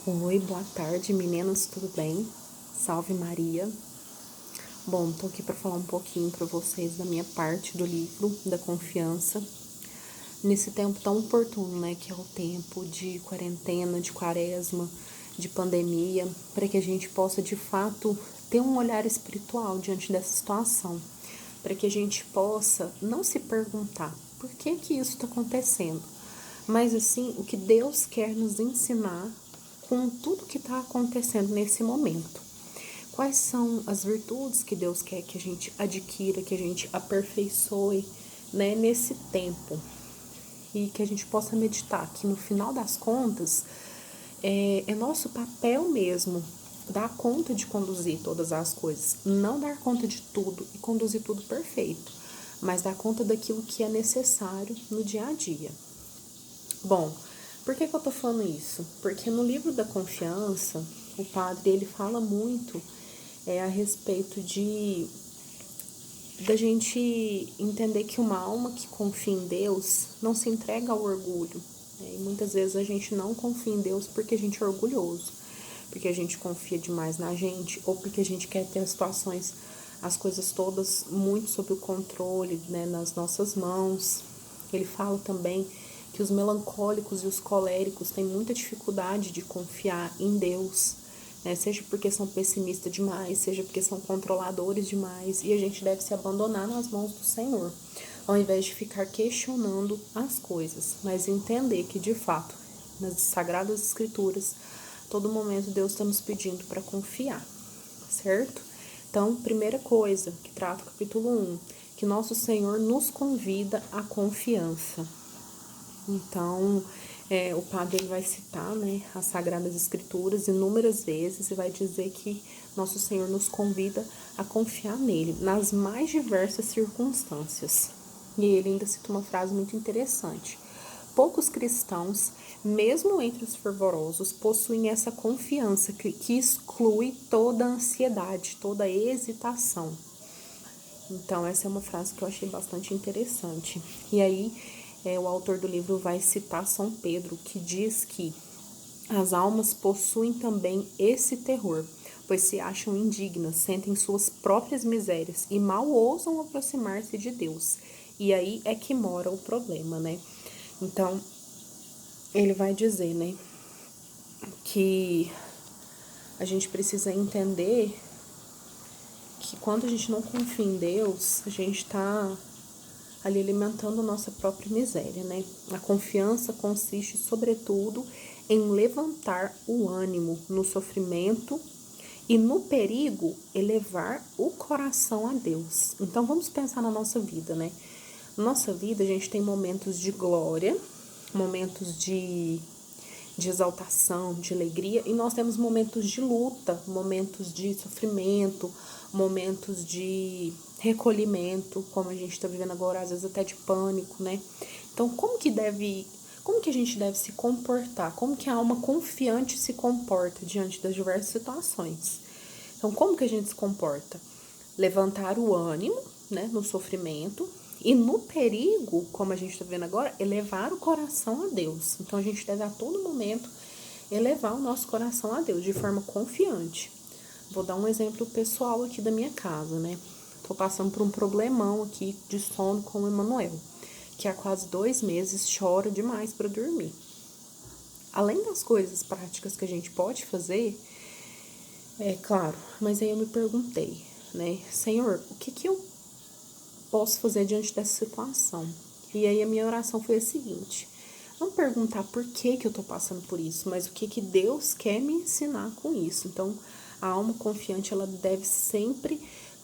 Oi, boa tarde, meninas, tudo bem? Salve Maria. Bom, tô aqui para falar um pouquinho para vocês da minha parte do livro da confiança. Nesse tempo tão oportuno, né, que é o tempo de quarentena, de quaresma, de pandemia, para que a gente possa de fato ter um olhar espiritual diante dessa situação, para que a gente possa não se perguntar por que isso está acontecendo, mas assim, o que Deus quer nos ensinar com tudo que está acontecendo nesse momento. Quais são as virtudes que Deus quer que a gente adquira, que a gente aperfeiçoe, né, nesse tempo. E que a gente possa meditar que no final das contas é nosso papel mesmo dar conta de conduzir todas as coisas. Não dar conta de tudo e conduzir tudo perfeito, mas dar conta daquilo que é necessário no dia a dia. Bom, por que eu tô falando isso? Porque no livro da confiança, o padre ele fala muito a respeito da gente entender que uma alma que confia em Deus não se entrega ao orgulho. Né? E muitas vezes a gente não confia em Deus porque a gente é orgulhoso, porque a gente confia demais na gente, ou porque a gente quer ter as situações, as coisas todas muito sob o controle, né, nas nossas mãos. Ele fala também que os melancólicos e os coléricos têm muita dificuldade de confiar em Deus, né? Seja porque são pessimistas demais, seja porque são controladores demais, e a gente deve se abandonar nas mãos do Senhor, ao invés de ficar questionando as coisas, mas entender que de fato, nas Sagradas Escrituras, todo momento Deus está nos pedindo para confiar, certo? Então, primeira coisa que trata o capítulo 1, que nosso Senhor nos convida à confiança. Então, o padre ele vai citar, né, as Sagradas Escrituras inúmeras vezes e vai dizer que nosso Senhor nos convida a confiar nele nas mais diversas circunstâncias. E ele ainda cita uma frase muito interessante. Poucos cristãos, mesmo entre os fervorosos, possuem essa confiança que exclui toda a ansiedade, toda a hesitação. Então, essa é uma frase que eu achei bastante interessante. E aí, o autor do livro vai citar São Pedro, que diz que as almas possuem também esse terror, pois se acham indignas, sentem suas próprias misérias e mal ousam aproximar-se de Deus. E aí é que mora o problema, né? Então, ele vai dizer, né, que a gente precisa entender que quando a gente não confia em Deus, a gente está ali alimentando a nossa própria miséria, né? A confiança consiste, sobretudo, em levantar o ânimo no sofrimento e no perigo elevar o coração a Deus. Então vamos pensar na nossa vida, né? Na nossa vida a gente tem momentos de glória, momentos de exaltação, de alegria, e nós temos momentos de luta, momentos de sofrimento, momentos de recolhimento, como a gente está vivendo agora, às vezes até de pânico, né? Então, como que a gente deve se comportar? Como que a alma confiante se comporta diante das diversas situações? Então, como que a gente se comporta? Levantar o ânimo, né, no sofrimento, e no perigo, como a gente está vendo agora, elevar o coração a Deus. Então, a gente deve a todo momento elevar o nosso coração a Deus de forma confiante. Vou dar um exemplo pessoal aqui da minha casa, né? Tô passando por um problemão aqui de sono com o Emanuel, que há quase 2 meses chora demais para dormir. Além das coisas práticas que a gente pode fazer, é claro, mas aí eu me perguntei, né? Senhor, o que eu posso fazer diante dessa situação? E aí a minha oração foi a seguinte: não perguntar por que eu tô passando por isso, mas o que Deus quer me ensinar com isso. Então, a alma confiante, ela deve sempre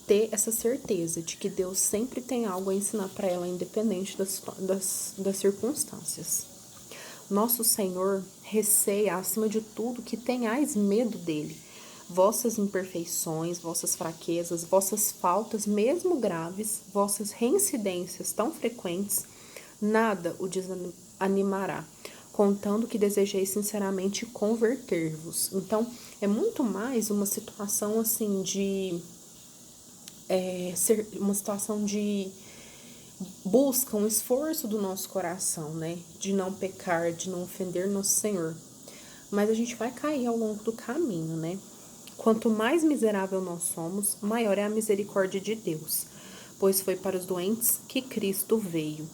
ter essa certeza de que Deus sempre tem algo a ensinar para ela, independente das circunstâncias. Nosso Senhor receia, acima de tudo, que tenhais medo dele. Vossas imperfeições, vossas fraquezas, vossas faltas, mesmo graves, vossas reincidências tão frequentes, nada o desanimará, contando que desejeis sinceramente converter-vos. Então, é muito mais uma situação assim de ser uma situação de busca, um esforço do nosso coração, né? De não pecar, de não ofender nosso Senhor. mas a gente vai cair ao longo do caminho, né? Quanto mais miserável nós somos, maior é a misericórdia de Deus, pois foi para os doentes que Cristo veio.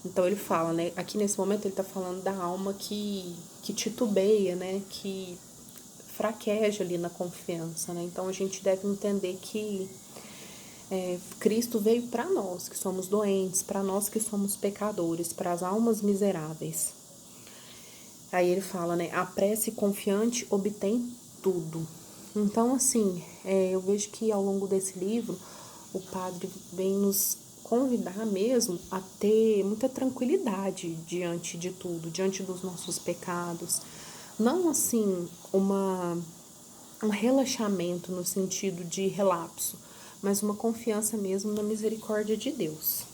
Então ele fala, né? Aqui nesse momento ele tá falando da alma que titubeia, né? Que fraqueja ali na confiança, né? Então a gente deve entender que Cristo veio para nós que somos doentes, para nós que somos pecadores, para as almas miseráveis. Aí ele fala, né? A prece confiante obtém tudo. Então, assim, eu vejo que ao longo desse livro, o padre vem nos convidar mesmo a ter muita tranquilidade diante de tudo, diante dos nossos pecados. Não, assim, um relaxamento no sentido de relapso, mas uma confiança mesmo na misericórdia de Deus.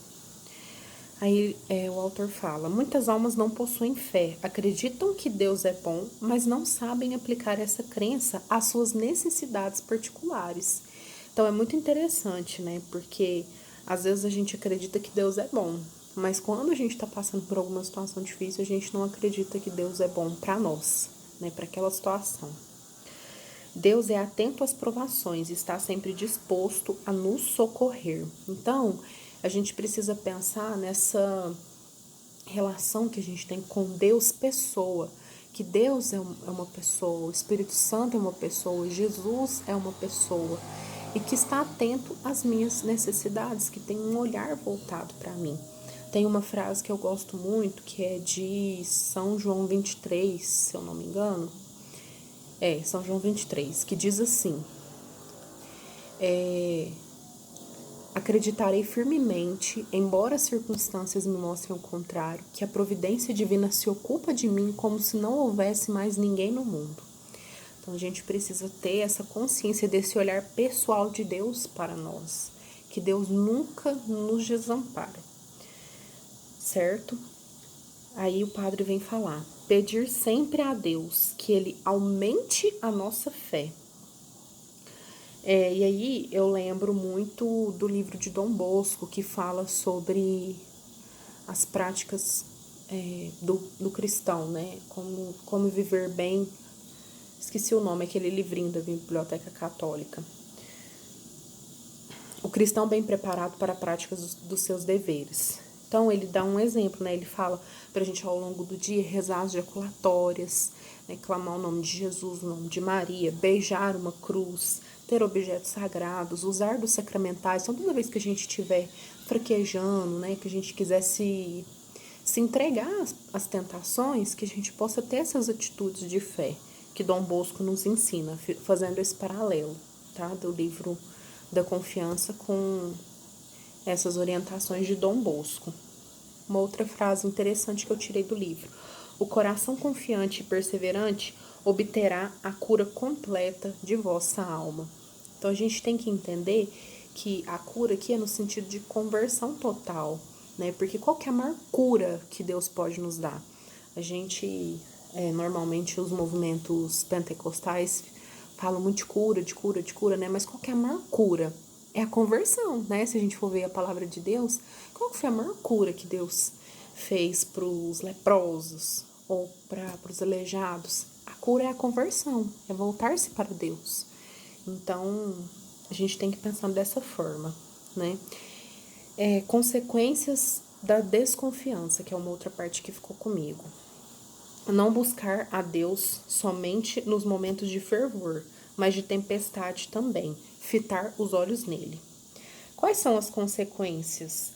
Aí o autor fala, muitas almas não possuem fé, acreditam que Deus é bom, mas não sabem aplicar essa crença às suas necessidades particulares. Então é muito interessante, né? Porque às vezes a gente acredita que Deus é bom, mas quando a gente está passando por alguma situação difícil, a gente não acredita que Deus é bom para nós, né? Para aquela situação. Deus é atento às provações e está sempre disposto a nos socorrer. Então, a gente precisa pensar nessa relação que a gente tem com Deus pessoa, que Deus é uma pessoa, o Espírito Santo é uma pessoa, Jesus é uma pessoa, e que está atento às minhas necessidades, que tem um olhar voltado para mim. Tem uma frase que eu gosto muito, que é de São João 23, se eu não me engano, São João 23, que diz assim, acreditarei firmemente, embora as circunstâncias me mostrem o contrário, que a providência divina se ocupa de mim como se não houvesse mais ninguém no mundo. Então a gente precisa ter essa consciência desse olhar pessoal de Deus para nós, que Deus nunca nos desampara, certo? Aí o padre vem falar, pedir sempre a Deus que Ele aumente a nossa fé. E aí eu lembro muito do livro de Dom Bosco, que fala sobre as práticas do cristão, né? Como viver bem. Esqueci o nome, aquele livrinho da Biblioteca Católica. O cristão bem preparado para a prática dos seus deveres. Então, ele dá um exemplo, né? Ele fala para a gente, ao longo do dia, rezar as jaculatórias, né? Clamar o nome de Jesus, o nome de Maria, beijar uma cruz, ter objetos sagrados, usar dos sacramentais. Então, toda vez que a gente estiver fraquejando, né? Que a gente quiser se entregar às tentações, que a gente possa ter essas atitudes de fé que Dom Bosco nos ensina, fazendo esse paralelo, tá? Do livro da confiança com essas orientações de Dom Bosco. Uma outra frase interessante que eu tirei do livro. O coração confiante e perseverante obterá a cura completa de vossa alma. Então a gente tem que entender que a cura aqui é no sentido de conversão total, né? Porque qual que é a maior cura que Deus pode nos dar? A gente, normalmente os movimentos pentecostais falam muito de cura, né? Mas qual que é a maior cura? É a conversão, né? Se a gente for ver a palavra de Deus, qual que foi a maior cura que Deus fez para os leprosos ou para os aleijados? A cura é a conversão, é voltar-se para Deus. Então, a gente tem que pensar dessa forma, né? Consequências da desconfiança, que é uma outra parte que ficou comigo. Não buscar a Deus somente nos momentos de fervor, mas de tempestade também, fitar os olhos nele. Quais são as consequências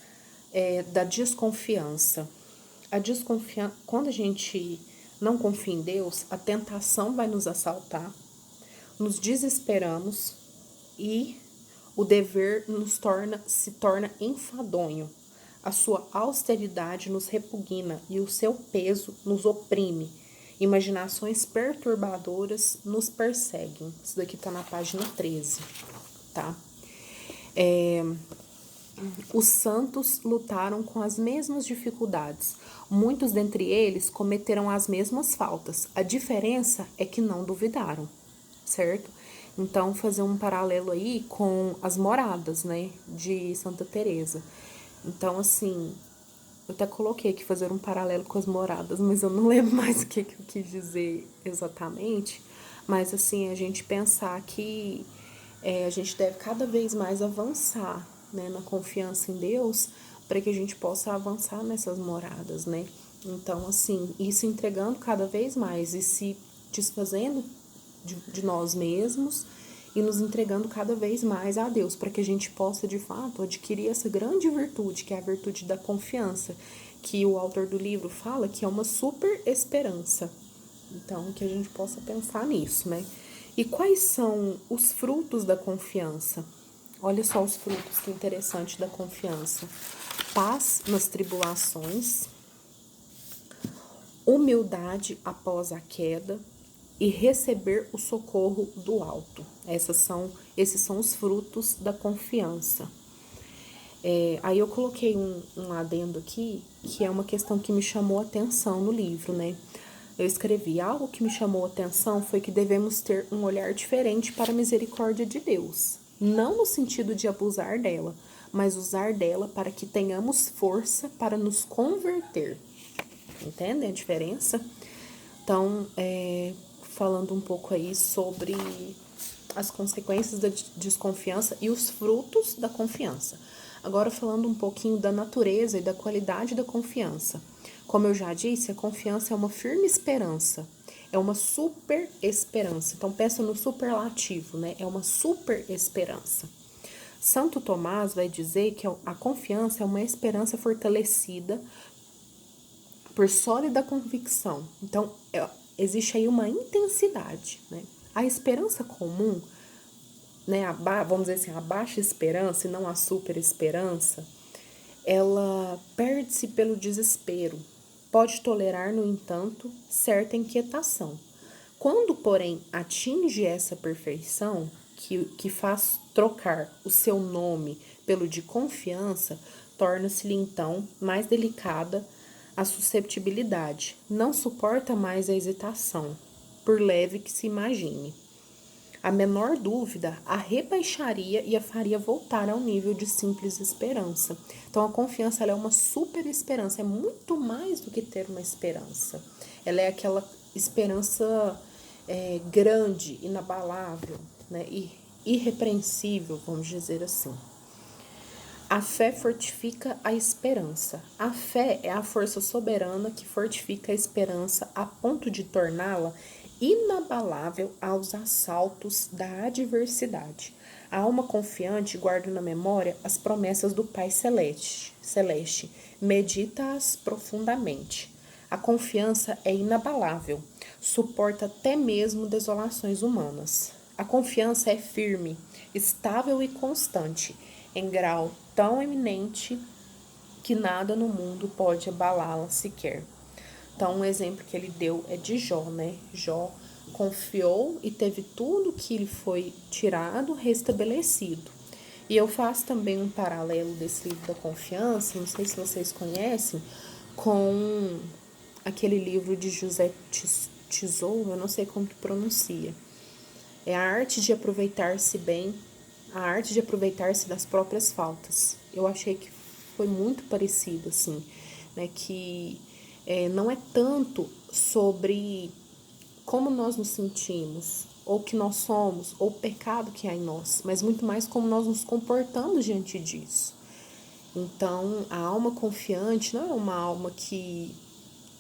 da desconfiança? Quando a gente não confia em Deus, a tentação vai nos assaltar, nos desesperamos e o dever se torna enfadonho. A sua austeridade nos repugna e o seu peso nos oprime. Imaginações perturbadoras nos perseguem. Isso daqui tá na página 13, tá? Os santos lutaram com as mesmas dificuldades. Muitos dentre eles cometeram as mesmas faltas. A diferença é que não duvidaram, certo? Então, fazer um paralelo aí com as moradas, né, de Santa Teresa. Então, assim, Eu até coloquei aqui fazer um paralelo com as moradas, mas eu não lembro mais o que eu quis dizer exatamente. Mas assim, a gente pensar que a gente deve cada vez mais avançar, né, na confiança em Deus, para que a gente possa avançar nessas moradas, né? Então, assim, isso entregando cada vez mais e se desfazendo de nós mesmos e nos entregando cada vez mais a Deus, para que a gente possa, de fato, adquirir essa grande virtude, que é a virtude da confiança, que o autor do livro fala que é uma super esperança. Então, que a gente possa pensar nisso, né? E quais são os frutos da confiança? Olha só os frutos, que interessante, da confiança. Paz nas tribulações, humildade após a queda e receber o socorro do alto. Esses são os frutos da confiança. Aí eu coloquei um adendo aqui, que é uma questão que me chamou a atenção no livro, né? Eu escrevi: algo que me chamou a atenção foi que devemos ter um olhar diferente para a misericórdia de Deus. Não no sentido de abusar dela, mas usar dela para que tenhamos força para nos converter. Entendem a diferença? Então, falando um pouco aí sobre as consequências da desconfiança e os frutos da confiança. Agora, falando um pouquinho da natureza e da qualidade da confiança. Como eu já disse, a confiança é uma firme esperança, é uma super esperança. Então, pensa no superlativo, né? É uma super esperança. Santo Tomás vai dizer que a confiança é uma esperança fortalecida por sólida convicção. Então, existe aí uma intensidade, né? A esperança comum, né, vamos dizer assim, a baixa esperança e não a super esperança, ela perde-se pelo desespero. Pode tolerar, no entanto, certa inquietação. Quando, porém, atinge essa perfeição, que faz trocar o seu nome pelo de confiança, torna-se-lhe então mais delicada a susceptibilidade. Não suporta mais a hesitação, por leve que se imagine. A menor dúvida a rebaixaria e a faria voltar ao nível de simples esperança. Então, a confiança, ela é uma super esperança, é muito mais do que ter uma esperança. Ela é aquela esperança grande, inabalável, né, e irrepreensível, vamos dizer assim. A fé fortifica a esperança. A fé é a força soberana que fortifica a esperança a ponto de torná-la inabalável aos assaltos da adversidade. A alma confiante guarda na memória as promessas do Pai Celeste, medita-as profundamente. A confiança é inabalável, suporta até mesmo desolações humanas. A confiança é firme, estável e constante, em grau tão eminente que nada no mundo pode abalá-la sequer. Então, um exemplo que ele deu é de Jó, né? Jó confiou e teve tudo que lhe foi tirado restabelecido. E eu faço também um paralelo desse livro da confiança, não sei se vocês conhecem, com aquele livro de José Tesouro, eu não sei como que pronuncia. É a arte de aproveitar-se bem, a arte de aproveitar-se das próprias faltas. Eu achei que foi muito parecido, assim, né? Que não é tanto sobre como nós nos sentimos, ou que nós somos, ou o pecado que há em nós, mas muito mais como nós nos comportamos diante disso. Então, a alma confiante não é uma alma que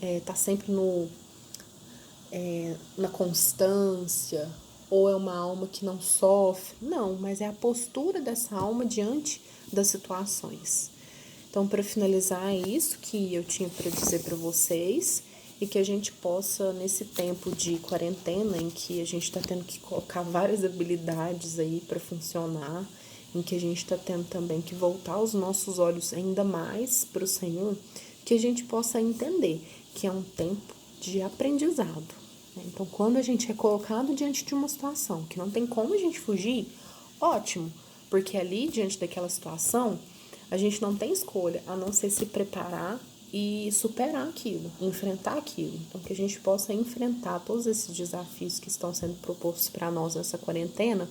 está sempre na constância, ou é uma alma que não sofre. Não, mas é a postura dessa alma diante das situações. Então, para finalizar, é isso que eu tinha para dizer para vocês, e que a gente possa, nesse tempo de quarentena, em que a gente está tendo que colocar várias habilidades aí para funcionar, em que a gente está tendo também que voltar os nossos olhos ainda mais para o Senhor, que a gente possa entender que é um tempo de aprendizado. Então, quando a gente é colocado diante de uma situação que não tem como a gente fugir, ótimo, porque ali, diante daquela situação, a gente não tem escolha a não ser se preparar e superar aquilo, enfrentar aquilo. Então, que a gente possa enfrentar todos esses desafios que estão sendo propostos para nós nessa quarentena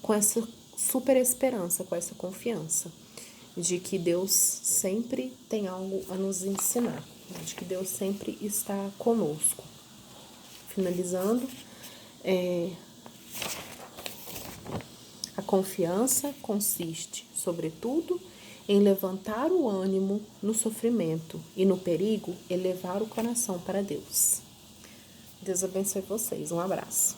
com essa super esperança, com essa confiança. de que Deus sempre tem algo a nos ensinar, de que Deus sempre está conosco. Finalizando, a confiança consiste, sobretudo, em levantar o ânimo no sofrimento e no perigo, elevar o coração para Deus. Deus abençoe vocês. Um abraço.